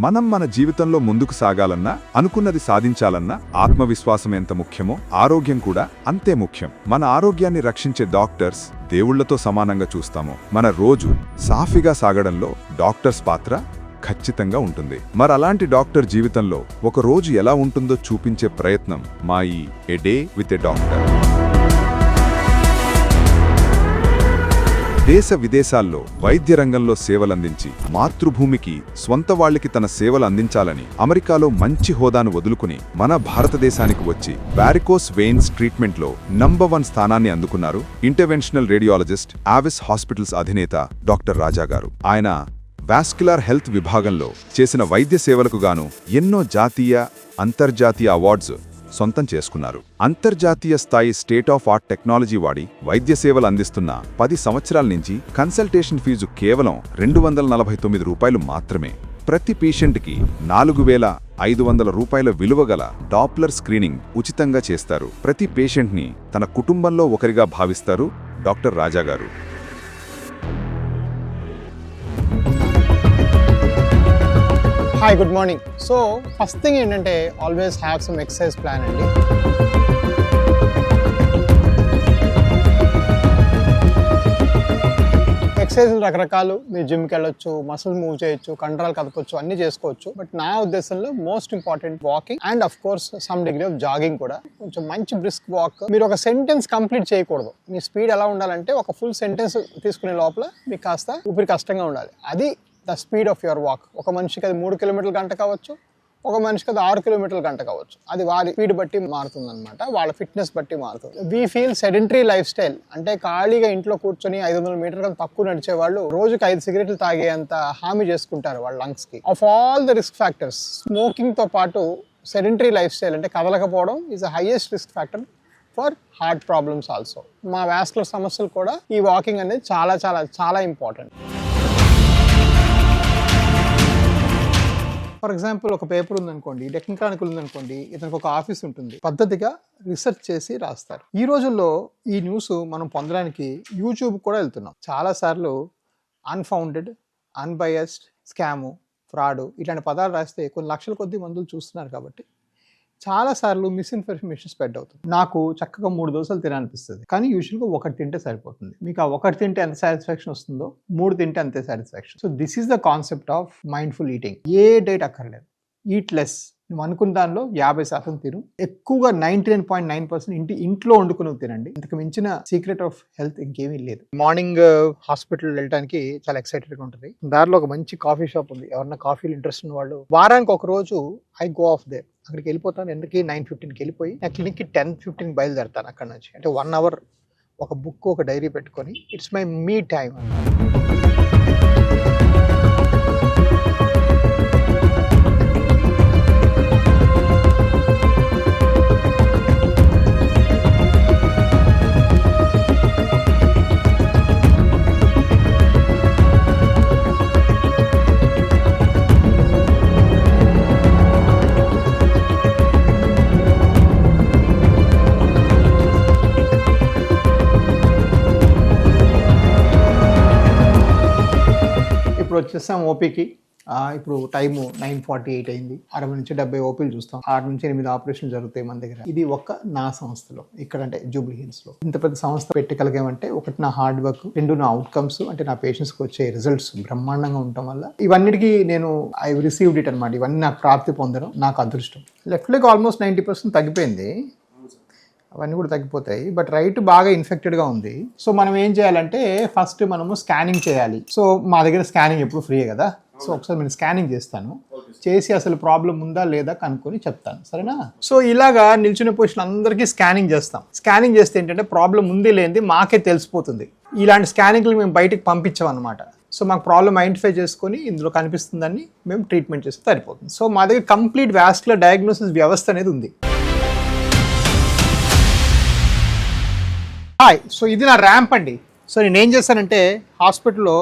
మన జీవితంలో ముందుకు సాగాలన్నా, అనుకున్నది సాధించాలన్నా ఆత్మవిశ్వాసం ఎంత ముఖ్యమో ఆరోగ్యం కూడా అంతే ముఖ్యం. మన ఆరోగ్యాన్ని రక్షించే డాక్టర్స్ దేవుళ్లతో సమానంగా చూస్తాము. మన రోజు సాఫీగా సాగడంలో డాక్టర్స్ పాత్ర ఖచ్చితంగా ఉంటుంది. అలాంటి డాక్టర్ జీవితంలో ఒక రోజు ఎలా ఉంటుందో చూపించే ప్రయత్నం మా ఈ ఏ డే విత్ ఎ డాక్టర్. దేశ విదేశాల్లో వైద్య రంగంలో సేవలందించి మాతృభూమికి, స్వంత వాళ్లకి తన సేవలు అందించాలని అమెరికాలో మంచి హోదాను వదులుకుని మన భారతదేశానికి వచ్చి వారికోస్ వెయిన్స్ ట్రీట్మెంట్లో నంబర్ 1 స్థానాన్ని అందుకున్నారు ఇంటర్వెన్షనల్ రేడియాలజిస్ట్ ఆవిస్ హాస్పిటల్స్ అధినేత డాక్టర్ రాజా గారు. ఆయన వాస్క్యులర్ హెల్త్ విభాగంలో చేసిన వైద్య సేవలకు గాను ఎన్నో జాతీయ, అంతర్జాతీయ అవార్డ్స్ సొంతం చేసుకున్నారు. అంతర్జాతీయ స్థాయి స్టేట్ ఆఫ్ ఆర్ట్ టెక్నాలజీ వాడి వైద్య సేవలు అందిస్తున్న 10 సంవత్సరాల నుంచి కన్సల్టేషన్ ఫీజు కేవలం $249 మాత్రమే. ప్రతి పేషెంట్కి 4,500 రూపాయల విలువగల డాప్లర్ స్క్రీనింగ్ ఉచితంగా చేస్తారు. ప్రతి పేషెంట్ని తన కుటుంబంలో ఒకరిగా భావిస్తారు డాక్టర్ రాజా గారు. Hi, good morning. So first thing ఏంటంటే always have some exercise plan అండి. ఎక్సర్సైజ్లు రకరకాలు, మీరు జిమ్కి వెళ్ళొచ్చు, మసిల్ మూవ్ చేయొచ్చు, కండరాలు కదపొచ్చు, అన్ని చేసుకోవచ్చు. బట్ నా ఉద్దేశంలో most important walking and of course some degree of jogging కూడా. కొంచెం మంచి బ్రిస్క్ వాక్. మీరు ఒక సెంటెన్స్ కంప్లీట్ చేయకూడదు. మీ స్పీడ్ ఎలా ఉండాలంటే ఒక ఫుల్ సెంటెన్స్ తీసుకునే లోపల మీకు కాస్త ఊపిరి కష్టంగా ఉండాలి. అది the speed of your walk. ఒక మనిషికి అది 3 కిలోమీటర్ల గంట కావచ్చు, ఒక మనిషికి అది 6 కిలోమీటర్ల గంట కావచ్చు. అది వారి స్పీడ్ బట్టి మారుతుంది అనమాట, వాళ్ళ ఫిట్నెస్ బట్టి మారుతుంది. We feel sedentary lifestyle అంటే ఖాళీగా ఇంట్లో కూర్చొని 500 మీటర్లు తక్కువ నడిచే వాళ్ళు రోజుకి 5 సిగరెట్లు తాగేంత హామీ చేసుకుంటారు వాళ్ళ లంగ్స్ కి. Of all the risk factors, smoking తో పాటు సెడెంటరీ లైఫ్ స్టైల్ అంటే కదలకపోవడం is the highest risk factor for heart problems also. మా వాస్కులర్ సమస్యలు కూడా ఈ వాకింగ్ అనేది చాలా చాలా చాలా ఇంపార్టెంట్. ఫర్ ఎగ్జాంపుల్ ఒక పేపర్ ఉందనుకోండి, డెక్కన్ క్రానికల్ ఉందనుకోండి, ఇతనికి ఒక ఆఫీస్ ఉంటుంది, పద్ధతిగా రీసెర్చ్ చేసి రాస్తారు. ఈ రోజుల్లో ఈ న్యూస్ మనం పొందడానికి యూట్యూబ్ కూడా వెళ్తున్నాం. చాలాసార్లు అన్ఫౌండెడ్, అన్బయస్డ్, స్కాము, ఫ్రాడు ఇట్లాంటి పదాలు రాస్తే కొన్ని లక్షల కొద్ది మందులు చూస్తున్నారు. కాబట్టి చాలాసార్లు మిస్ఇన్ఫర్మేషన్ స్ప్రెడ్ అవుతుంది. నాకు చక్కగా 3 దోశలు తినాలనిపిస్తుంది, కానీ యూజువల్గా 1 తింటే సరిపోతుంది. మీకు ఆ 1 తింటే ఎంత సాటిస్ఫాక్షన్ వస్తుందో 3 తింటే అంతే satisfaction. So this is the concept of mindful eating. A diet అక్కర్లేదు, ఈట్ లెస్. నువ్వు అనుకున్న దానిలో 50% తిను, ఎక్కువగా 99.9% ఇంట్లో వండుకుని తినండి. ఇంతకు మించిన సీక్రెట్ ఆఫ్ హెల్త్ ఇంకేమీ లేదు. మార్నింగ్ హాస్పిటల్ వెళ్ళడానికి చాలా ఎక్సైటెడ్ గా ఉంటుంది. దారిలో ఒక మంచి కాఫీ షాప్ ఉంది. ఎవరన్నా కాఫీలు ఇంట్రెస్ట్ ఉన్న వాళ్ళు వారానికి ఒక రోజు ఐ గో ఆఫ్ దే. అక్కడికి వెళ్ళిపోతాను. ఎందుకు 9:15కి వెళ్ళిపోయి నా క్లినిక్కి 10:15 బయలుదేరతాను. అక్కడ నుంచి అంటే 1 అవర్ ఒక బుక్, ఒక డైరీ పెట్టుకొని ఇట్స్ మై మీ టైం. ఇప్పుడు వచ్చేస్తాం ఓపీకి. ఇప్పుడు టైము 9:48 అయింది. 60 నుంచి 70 ఓపీలు చూస్తాం. 6 నుంచి 8 ఆపరేషన్లు జరుగుతాయి మన దగ్గర. ఇది నా సంస్థలో, ఇక్కడ అంటే జూబ్లీ హిల్స్లో. ఇంత పెద్ద సంస్థ పెట్టగలిగామంటే ఒకటి నా హార్డ్ వర్క్, 2 నా అవుట్కమ్స్ అంటే నా పేషెంట్స్కి వచ్చే రిజల్ట్స్ బ్రహ్మాండంగా ఉండటం వల్ల ఇవన్నిటికీ నేను ఐ రిసీవ్డ్ ఇట్ అనమాట. ఇవన్నీ నాకు ప్రాప్తి పొందడం నాకు అదృష్టం. లెఫ్ట్ లెగ్ ఆల్మోస్ట్ 90% తగ్గిపోయింది. అవన్నీ కూడా తగ్గిపోతాయి. బట్ రైట్ బాగా ఇన్ఫెక్టెడ్గా ఉంది. సో మనం ఏం చేయాలంటే ఫస్ట్ మనము స్కానింగ్ చేయాలి. సో మా దగ్గర స్కానింగ్ ఎప్పుడు ఫ్రీ కదా. సో ఒకసారి నేను స్కానింగ్ చేస్తాను, చేసి అసలు ప్రాబ్లం ఉందా లేదా కనుక్కొని చెప్తాను, సరేనా? సో ఇలాగా నిల్చునే పొజిషన్ అందరికీ స్కానింగ్ చేస్తాం. స్కానింగ్ చేస్తే ఏంటంటే ప్రాబ్లం ఉంది లేనిది మాకే తెలిసిపోతుంది. ఇలాంటి స్కానింగ్లు మేము బయటికి పంపించామన్నమాట. సో మాకు ప్రాబ్లం ఐడెంటిఫై చేసుకొని ఇందులో కనిపిస్తుందని మేము ట్రీట్మెంట్ చేస్తే సరిపోతుంది. సో మా దగ్గర కంప్లీట్ వాస్కులర్ డయాగ్నోసిస్ వ్యవస్థ అనేది ఉంది. హాయ్, సో ఇది నా ర్యాంప్ అండి. సో నేను ఏం చేస్తానంటే హాస్పిటల్లో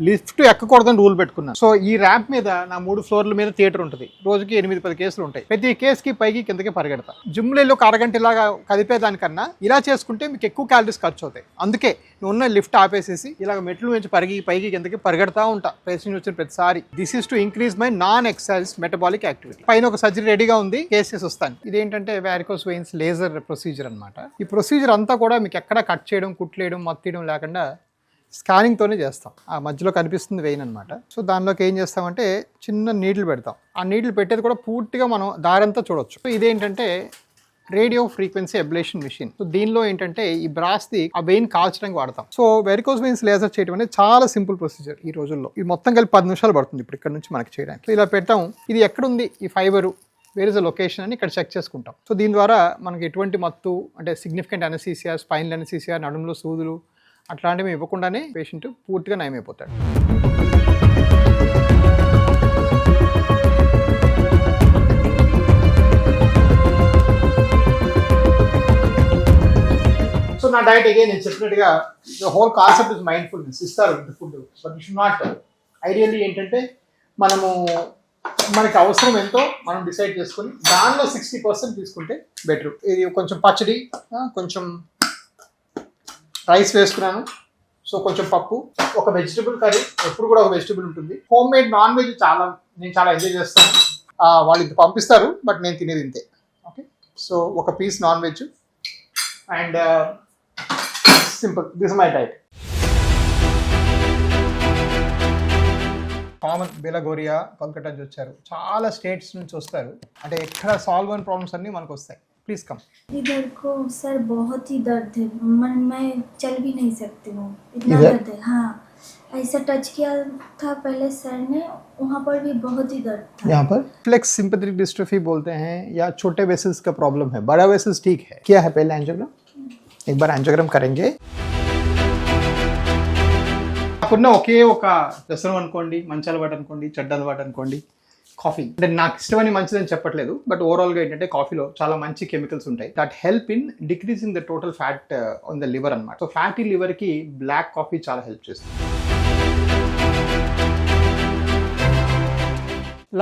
లిఫ్ట్ ఎక్కకూడదని రూల్ పెట్టుకున్నాను. సో ఈ ర్యాంప్ మీద నా 3 ఫ్లోర్ల మీద థియేటర్ ఉంటుంది. రోజుకి 8-10 కేసులు ఉంటాయి. ప్రతి కేసుకి పైకి కిందకి పరిగెడతా. జిమ్లో ఒక అరగంట ఇలాగా కదిపేదానికన్నా ఇలా చేసుకుంటే మీకు ఎక్కువ క్యాలరీస్ ఖర్చు అవుతాయి. అందుకే నువ్వు ఉన్న లిఫ్ట్ ఆపేసేసి ఇలాగ మెట్లు నుంచి పైకి కిందకి పరిగెడతా ఉంటా పేషెంట్ వచ్చిన ప్రతిసారి. This is to increase my non exercise metabolic activity. పైన ఒక సర్జరీ రెడీగా ఉంది, కేసెస్ వస్తాను. ఇదేంటంటే వారికోస్ వెయిన్స్ లేజర్ ప్రొసీజర్ అనమాట. ఈ ప్రొసీజర్ అంతా కూడా మీకు ఎక్కడ కట్ చేయడం, కుట్లేయడం, మత్తీయడం లేకుండా స్కానింగ్తోనే చేస్తాం. ఆ మధ్యలో కనిపిస్తుంది వెయిన్ అనమాట. సో దానిలోకి ఏం చేస్తామంటే చిన్న నీడిల్ పెడతాం. ఆ నీడిల్ పెట్టేది కూడా పూర్తిగా మనం దారంతా చూడొచ్చు. సో ఇదేంటంటే radio frequency ablation machine. So దీనిలో ఏంటంటే ఈ బ్రాస్ది ఆ వెయిన్ కాల్చడానికి వాడతాం. సో వెరికోస్ వెయిన్స్ లేజర్ చేయడం అనేది చాలా సింపుల్ ప్రొసీజర్ ఈ రోజుల్లో. ఇది మొత్తం కలిపి 10 నిమిషాలు పడుతుంది ఇప్పుడు ఇక్కడ నుంచి మనకి చేయడానికి. సో ఇలా పెట్టాం. ఇది ఎక్కడుంది ఈ fibre, where is the location అని ఇక్కడ చెక్ చేసుకుంటాం. సో దీని ద్వారా మనకి ఎటువంటి మత్తు అంటే సిగ్నిఫికెంట్ అనెస్థీసియా, స్పైనల్ అనెస్థీసియా, నడుములో సూదులు అట్లాంటివి ఇవ్వకుండానే పేషెంట్ పూర్తిగా నయమైపోతాడు. సో నా డైట్ అగైన్ నేను చెప్పినట్టుగా the whole concept is mindfulness. ఇస్తారు food, but you should not. Ideally ఏంటంటే మనము మనకి అవసరం ఎంతో మనం డిసైడ్ చేసుకొని దానిలో 60% తీసుకుంటే బెటర్. ఇది కొంచెం పచ్చడి, కొంచెం రైస్ వేసుకున్నాను. సో కొంచెం పప్పు, ఒక వెజిటబుల్ కర్రీ, ఎప్పుడు కూడా ఒక వెజిటబుల్ ఉంటుంది. హోమ్ మేడ్ నాన్ వెజ్ నేను చాలా ఎంజాయ్ చేస్తాను. వాళ్ళు ఇంత పంపిస్తారు, బట్ నేను తినేది ఇంతే. ఓకే, సో ఒక piece non veg and simple. This my diet. కామన్ బెలగోరియా, కోల్కతా నుంచి వచ్చారు. చాలా స్టేట్స్ నుంచి వస్తారు. అంటే ఎక్కడ సాల్వ్ అయిన ప్రాబ్లమ్స్ అన్నీ మనకు వస్తాయి. Please come. इधर को सर बहुत ही दर्द है, मैं चल भी नहीं सकती हूँ, इतना दर्द है। हाँ, ऐसा टच किया था पहले सर ने, वहाँ पर भी बहुत ही दर्द था। यहाँ पर फ्लेक्स सिंपैथेटिक डिस्ट्रोफी बोलते हैं या छोटे वेसल्स का प्रॉब्लम है, बड़ा वेसल्स ठीक है। क्या है पहले एंजियोग्राम, एक बार एंजियोग्राम करेंगे। నాకున్న ఒకే ఒక వ్యసనం అనుకోండి, మంచి అలవాటు అనుకోండి, చెడ్డ అలవాటు అనుకోండి, కాఫీ. అంటే నాకు ఇష్టమని మంచిదని చెప్పట్లేదు, బట్ ఓవరాల్గా ఏంటంటే కాఫీలో చాలా మంచి కెమికల్స్ ఉంటాయి that help in decreasing the total fat on the liver అనమాట. సో ఫ్యాటీ లివర్కి బ్లాక్ కాఫీ చాలా హెల్ప్ చేస్తుంది.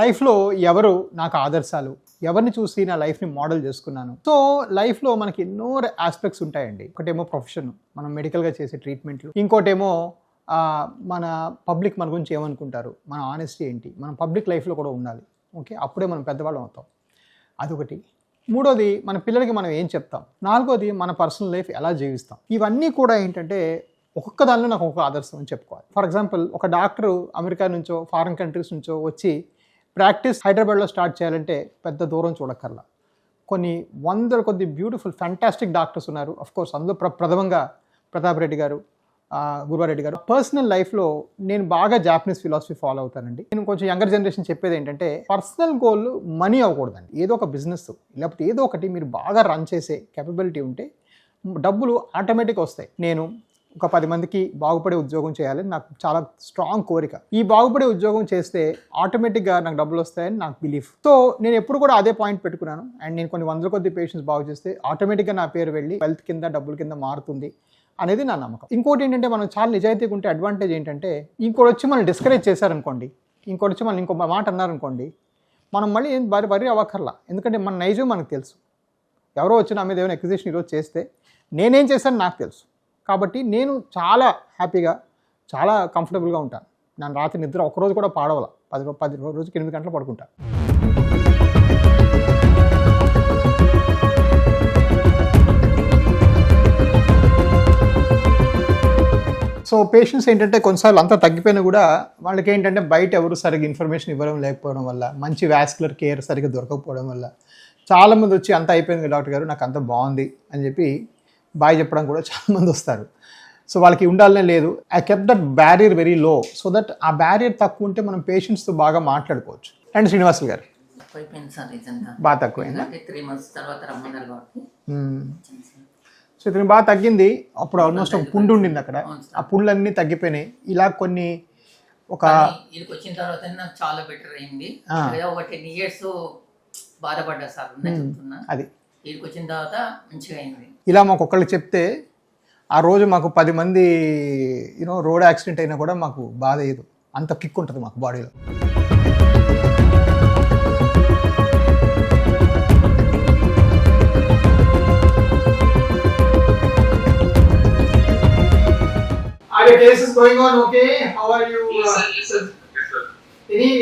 లైఫ్లో ఎవరు నాకు ఆదర్శాలు, ఎవరిని చూసి నా లైఫ్ని మోడల్ చేసుకున్నాను. సో లైఫ్లో మనకి ఎన్నో ఆస్పెక్ట్స్ ఉంటాయండి. ఒకటేమో ప్రొఫెషన్, మనం మెడికల్గా చేసే ట్రీట్మెంట్లు. ఇంకోటేమో మన పబ్లిక్ మన గురించి ఏమనుకుంటారు, మన ఆనెస్టీ ఏంటి, మనం పబ్లిక్ లైఫ్లో కూడా ఉండాలి. ఓకే, అప్పుడే మనం పెద్దవాళ్ళం అవుతాం. అదొకటి. మూడోది మన పిల్లలకి మనం ఏం చెప్తాం. నాలుగోది మన పర్సనల్ లైఫ్ ఎలా జీవిస్తాం. ఇవన్నీ కూడా ఏంటంటే ఒక్కొక్క దానిలో నాకు ఒక ఆదర్శం అని చెప్పుకోవాలి. ఫర్ ఎగ్జాంపుల్, ఒక డాక్టరు అమెరికా నుంచో ఫారిన్ కంట్రీస్ నుంచో వచ్చి ప్రాక్టీస్ హైదరాబాద్లో స్టార్ట్ చేయాలంటే పెద్ద దూరం చూడక్కర్లా. కొన్ని వందల కొద్ది బ్యూటిఫుల్ ఫ్యాంటాస్టిక్ డాక్టర్స్ ఉన్నారు. అఫ్కోర్స్ అందులో ప్రథమంగా ప్రతాప్ రెడ్డి గారు, గురువారెడ్డి గారు. పర్సనల్ లైఫ్లో నేను బాగా జాపనీస్ ఫిలాసఫీ ఫాలో అవుతానండి. నేను కొంచెం యంగర్ జనరేషన్ చెప్పేది ఏంటంటే పర్సనల్ గోల్ మనీ అవ్వకూడదండి. ఏదో ఒక బిజినెస్ లేకపోతే ఏదో ఒకటి మీరు బాగా రన్ చేసే కేపబిలిటీ ఉంటే డబ్బులు ఆటోమేటిక్గా వస్తాయి. నేను ఒక 10 మందికి బాగుపడే ఉద్యోగం చేయాలని నాకు చాలా స్ట్రాంగ్ కోరిక. ఈ బాగుపడే ఉద్యోగం చేస్తే ఆటోమేటిక్గా నాకు డబ్బులు వస్తాయని నాకు బిలీఫ్. సో నేను ఎప్పుడు కూడా అదే పాయింట్ పెట్టుకున్నాను. అండ్ నేను కొన్ని వందల కొద్ది పేషెంట్స్ బాగు చేస్తే ఆటోమేటిక్గా నా పేరు వెళ్ళి వెల్త్ కింద, డబ్బుల కింద మారుతుంది అనేది నా నమ్మకం. ఇంకోటి ఏంటంటే మనం చాలా నిజాయితీగా ఉంటే అడ్వాంటేజ్ ఏంటంటే ఇంకోటి వచ్చి మనం డిస్కరేజ్ చేశారనుకోండి, ఇంకోటి వచ్చి మనం ఇంకో మాట అన్నారనుకోండి, మనం మళ్ళీ ఏం వరి అవ్వక్కర్లా. ఎందుకంటే మన నైజం మనకు తెలుసు. ఎవరో వచ్చి నా మీద ఏమైనా ఎక్విజిషన్ ఈరోజు చేస్తే నేనేం చేశాను నాకు తెలుసు. కాబట్టి నేను చాలా హ్యాపీగా, చాలా కంఫర్టబుల్గా ఉంటాను. నేను రాత్రి నిద్ర ఒక్కరోజు కూడా పాడవల. 10 రోజుకి 8 గంటలు పడుకుంటాను. సో పేషెంట్స్ ఏంటంటే కొన్నిసార్లు అంతా తగ్గిపోయినా కూడా వాళ్ళకి ఏంటంటే బయట ఎవరు సరిగ్గా ఇన్ఫర్మేషన్ ఇవ్వడం లేకపోవడం వల్ల, మంచి వాస్కులర్ కేర్ సరిగ్గా దొరకకపోవడం వల్ల చాలామంది వచ్చి అంత అయిపోయింది డాక్టర్ గారు, నాకు అంత బాగుంది అని చెప్పి బాయ్ చెప్పడం కూడా చాలామంది వస్తారు. సో వాళ్ళకి ఉండాలనే లేదు. I kept that barrier very low, so that ఆ బ్యారియర్ తక్కువ ఉంటే మనం పేషెంట్స్తో బాగా మాట్లాడుకోవచ్చు. అండ్ శ్రీనివాసులు గారు బాగా తక్కువైందా? 3 months తర్వాత రమ్మన్నారు కాబట్టి సో ఇతను బాగా తగ్గింది. అప్పుడు ఆల్మోస్ట్ ఒక పుండు ఉండింది అక్కడ, ఆ పుండ్లన్నీ తగ్గిపోయినాయి. ఇలా కొన్ని ఒక ఇక్కడికి వచ్చిన తర్వాత నాకు చాలా బెటర్ అయింది. ఒక 10 years బాధపడ్డా సార్ చెప్తున్నా. అది ఇక్కడికి వచ్చిన తర్వాత మంచిగా అయింది. ఇలా మాకు ఒకళ్ళు చెప్తే ఆ రోజు మాకు 10 మంది రోడ్ యాక్సిడెంట్ అయినా కూడా మాకు బాధ అయ్యేది, అంత కిక్ ఉంటుంది మాకు బాడీలో. Are your cases going on okay? How are you? Yes, sir. Yes, sir.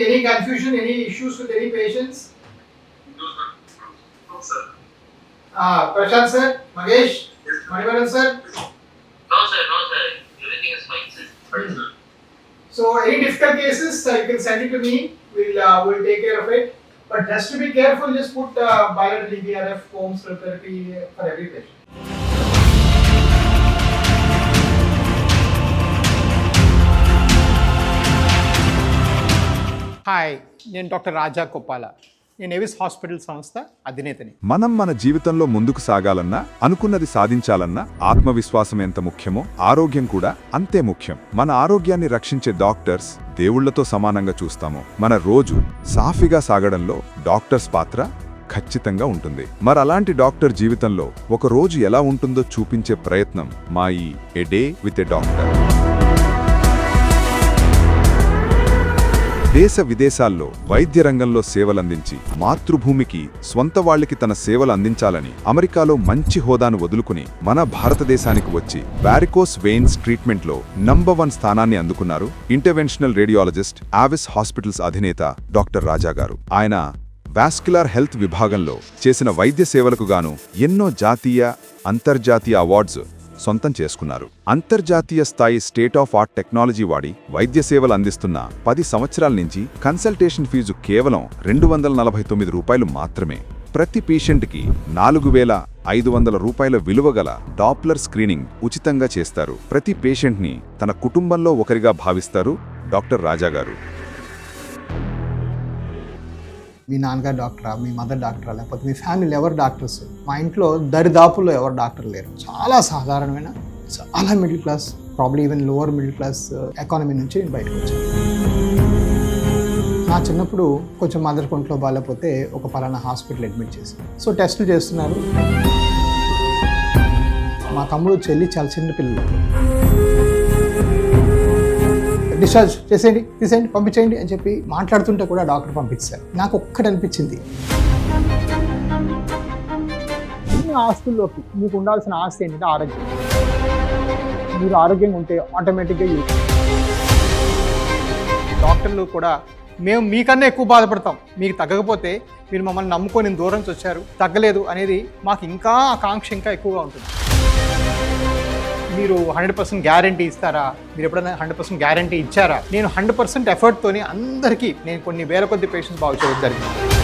Any confusion, any issues with any patients? No, sir. No, sir. Prashant sir, Magesh, Yes, sir. Manivaran sir. No, sir. No, sir. Everything is fine, sir. Fine, sir. So any difficult cases, you can send it to me. We'll take care of it. But just to be careful, just put bilateral EBRF, foam strip therapy for every patient. Hi, నేను doctor రాజా Coppola. నేను Avis hospital సంస్థ అధినేతని. మనం మన జీవితంలో ముందుకు సాగాలన్నా, అనుకున్నది సాధించాలన్నా ఆత్మవిశ్వాసం ఎంత ముఖ్యమో ఆరోగ్యం కూడా అంతే ముఖ్యం. మన ఆరోగ్యాన్ని రక్షించే డాక్టర్స్ దేవుళ్లతో సమానంగా చూస్తాము. మన రోజు సాఫీగా సాగడంలో డాక్టర్స్ పాత్ర ఖచ్చితంగా ఉంటుంది. మరి అలాంటి డాక్టర్ జీవితంలో ఒక రోజు ఎలా ఉంటుందో చూపించే ప్రయత్నం మా ఈ ఏ డే విత్ ఏ డాక్టర్. దేశ విదేశాల్లో వైద్య రంగంలో సేవలందించి మాతృభూమికి, స్వంత వాళ్లకి తన సేవలు అందించాలని అమెరికాలో మంచి హోదాను వదులుకుని మన భారతదేశానికి వచ్చి వారికోస్ వెయిన్స్ ట్రీట్మెంట్లో నంబర్ 1 స్థానాన్ని అందుకున్నారు ఇంటర్వెన్షనల్ రేడియాలజిస్ట్ ఆవిస్ హాస్పిటల్స్ అధినేత డాక్టర్ రాజా గారు. ఆయన వాస్క్యులర్ హెల్త్ విభాగంలో చేసిన వైద్య సేవలకు గాను ఎన్నో జాతీయ, అంతర్జాతీయ అవార్డ్స్ సొంతం చేసుకున్నారు. అంతర్జాతీయ స్థాయి స్టేట్ ఆఫ్ ఆర్ట్ టెక్నాలజీ వాడి వైద్య సేవలు అందిస్తున్న 10 సంవత్సరాల నుంచి కన్సల్టేషన్ ఫీజు కేవలం $249 మాత్రమే. ప్రతి పేషెంట్కి 4,500 రూపాయల విలువగల డాప్లర్ స్క్రీనింగ్ ఉచితంగా చేస్తారు. ప్రతి పేషెంట్ని తన కుటుంబంలో ఒకరిగా భావిస్తారు డాక్టర్ రాజా గారు. మీ నాన్నగారు డాక్టరా, మీ మదర్ డాక్టరా, లేకపోతే మీ ఫ్యామిలీలో ఎవరు డాక్టర్స్? మా ఇంట్లో దరిదాపుల్లో ఎవరు డాక్టర్ లేరు. చాలా సాధారణమైన, చాలా middle class, probably even lower middle class economy నుంచి నేను బయటకు వచ్చాను. నా చిన్నప్పుడు కొంచెం మదర్ కొంట్లో బాగాలేకపోతే ఒక పలానా హాస్పిటల్ అడ్మిట్ చేశాను. సో టెస్టులు చేస్తున్నారు. మా తమ్ముడు, చెల్లి చాలా చిన్న పిల్లలు. డిశ్చార్జ్ చేసేయండి, తీసేయండి, పంపించేయండి అని చెప్పి మాట్లాడుతుంటే కూడా డాక్టర్ పంపించారు. నాకు ఒక్కటి అనిపించింది, ఇన్ని ఆస్తుల్లోకి మీకు ఉండాల్సిన ఆస్తి ఏంటంటే ఆరోగ్యం. మీరు ఆరోగ్యంగా ఉంటే ఆటోమేటిక్గా డాక్టర్లు కూడా మేము మీకన్నా ఎక్కువ బాధపడతాం, మీకు తగ్గకపోతే మీరు మమ్మల్ని నమ్ముకొని దూరం నుంచి వచ్చారు, తగ్గలేదు అనేది మాకు ఇంకా ఆకాంక్ష ఇంకా ఎక్కువగా ఉంటుంది. మీరు 100% గ్యారంటీ ఇస్తారా? మీరు ఎప్పుడైనా 100% గ్యారంటీ ఇచ్చారా? నేను 100% ఎఫర్ట్తోని అందరికీ నేను కొన్ని వేల కొద్ది పేషెంట్స్ బాగు చేయడం జరిగింది.